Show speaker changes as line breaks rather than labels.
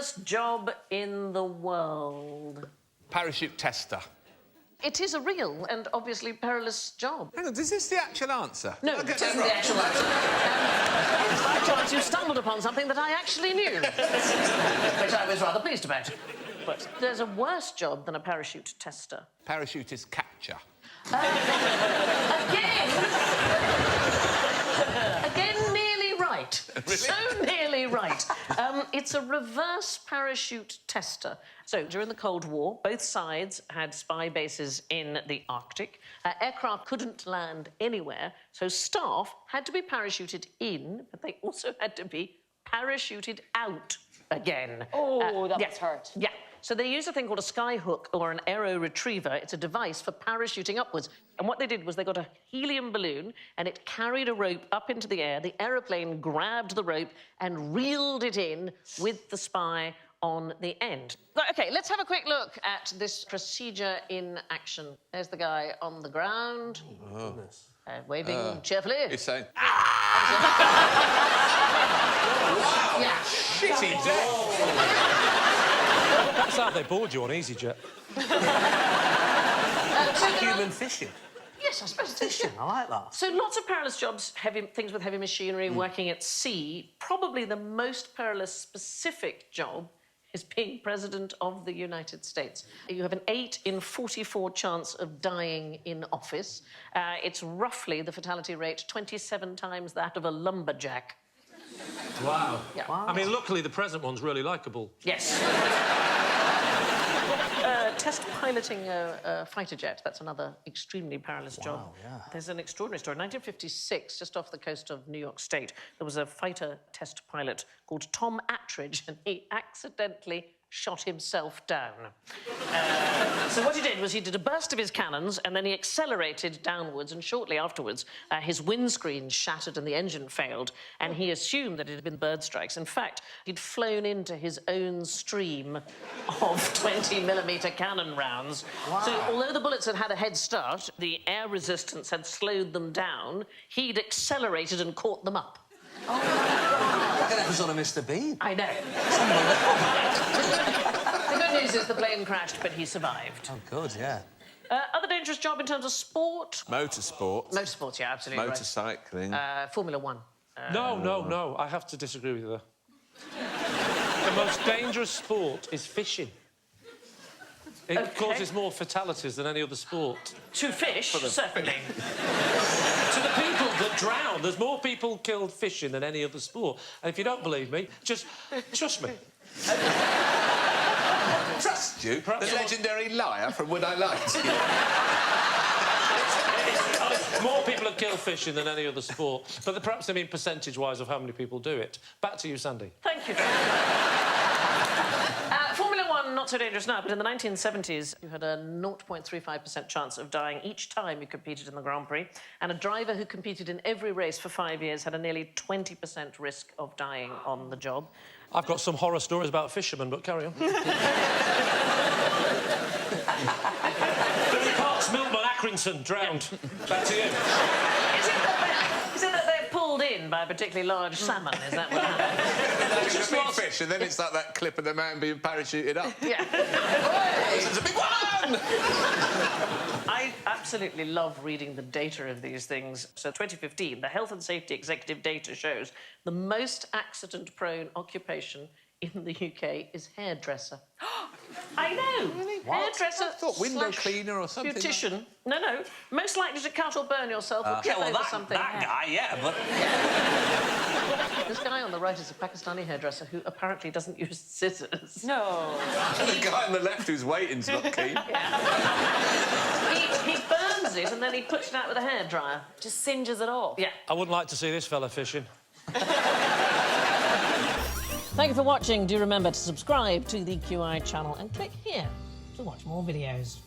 perilous job in the world?
Parachute tester.
It is a real and obviously perilous job.
Hang on, is this the actual answer?
No, it isn't the actual answer. By chance, you stumbled upon something that I actually knew, which I was rather pleased about. But there's a worse job than a parachute tester.
Parachutist catcher.
Again, nearly right.
Really?
So nearly right. It's a reverse parachute tester. So, during the Cold War, both sides had spy bases in the Arctic. Aircraft couldn't land anywhere, so staff had to be parachuted in, but they also had to be parachuted out again.
Oh, that must hurt.
Yeah. So they used a thing called a sky hook or an aero retriever. It's a device for parachuting upwards. And what they did was they got a helium balloon and it carried a rope up into the air. The aeroplane grabbed the rope and reeled it in with the spy on the end. OK, let's have a quick look at this procedure in action. There's the guy on the ground.
Oh, goodness.
Waving cheerfully.
He's saying...
Wow! Yeah.
Shitty death!
That's how they board you on EasyJet.
Human fishing.
Yes, I suppose it is.
Fishing, I like that.
So lots of perilous jobs, things with heavy machinery, working at sea. Probably the most perilous specific job is being President of the United States. You have an 8 in 44 chance of dying in office. It's roughly, the fatality rate, 27 times that of a lumberjack.
Wow.
Yeah.
Wow. I mean, luckily, the present one's really likeable.
Yes. Test piloting a fighter jet, that's another extremely perilous job.
Yeah.
There's an extraordinary story. In 1956, just off the coast of New York State, there was a fighter test pilot called Tom Attridge, and he accidentally shot himself down. So what he did was he did a burst of his cannons and then he accelerated downwards, and shortly afterwards his windscreen shattered and the engine failed, and he assumed that it had been bird strikes. In fact, he'd flown into his own stream of 20mm cannon rounds. Wow. So although the bullets had had a head start, the air resistance had slowed them down, he'd accelerated and caught them up.
Oh, like an episode of Mr. Bean.
I know. The good news is the plane crashed, but he survived.
Oh, good, yeah.
Other dangerous job in terms of sport?
Motorsport.
Motorsports, yeah, absolutely.
Motorcycling.
Right. Formula One.
No. I have to disagree with you there. The most dangerous sport is fishing. It causes more fatalities than any other sport.
To fish, certainly.
To the people that drown, there's more people killed fishing than any other sport. And if you don't believe me, just trust me.
Trust you? The legendary liar from Would I Lie to You?
More people are killed fishing than any other sport. But perhaps they mean percentage-wise of how many people do it. Back to you, Sandy.
Thank you, Formula One, not so dangerous now, but in the 1970s, you had a 0.35% chance of dying each time you competed in the Grand Prix, and a driver who competed in every race for 5 years had a nearly 20% risk of dying on the job.
I've got some horror stories about fishermen, but carry on. Parks Milman Accrington drowned. Back to you.
Is it that they're pulled in by a particularly large salmon? Is that what happened?
It's a big fish, and then it's like that clip of the man being parachuted up.
Yeah.
It's a big one!
I absolutely love reading the data of these things. So 2015, the Health and Safety Executive data shows the most accident-prone occupation in the UK is hairdresser. I know! Really? Hairdresser.
I thought window cleaner or something.
Beautician. Like... No. Most likely to cut or burn yourself or trip over something.
That guy, yeah, but...
This guy on the right is a Pakistani hairdresser who apparently doesn't use scissors.
No.
And the guy on the left who's waiting's not keen.
Yeah. he burns it and then he puts it out with a hairdryer.
Just singes it off.
Yeah.
I wouldn't like to see this fella fishing.
Thank you for watching. Do remember to subscribe to the QI channel and click here to watch more videos.